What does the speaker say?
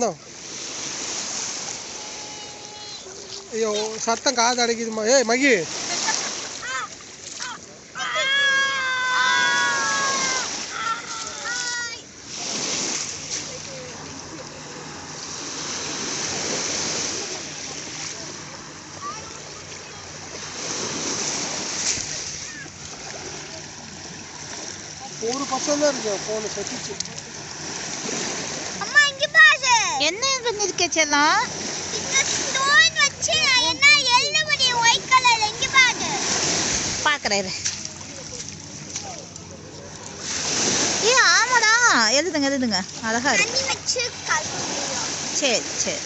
No. ஐயோ சத்தம் காது அடைக்குதுமா. ஏய் மகி ஒரு பசங்க இருக்கு போன் செட்டிச்சு. அம்மா இங்க பாரு. என்ன பண்ணிருக்க செல்லம்? இந்த ஸ்டோன் வச்சு என்ன எல்லோ மணி ஒயிட் கலர் இங்க பாரு. பாக்குறேன். ஏ ஆமாடா எழுதுங்க எழுதுங்க அழகா இருக்கு. தண்ணி வச்சு கலர். சரி சரி.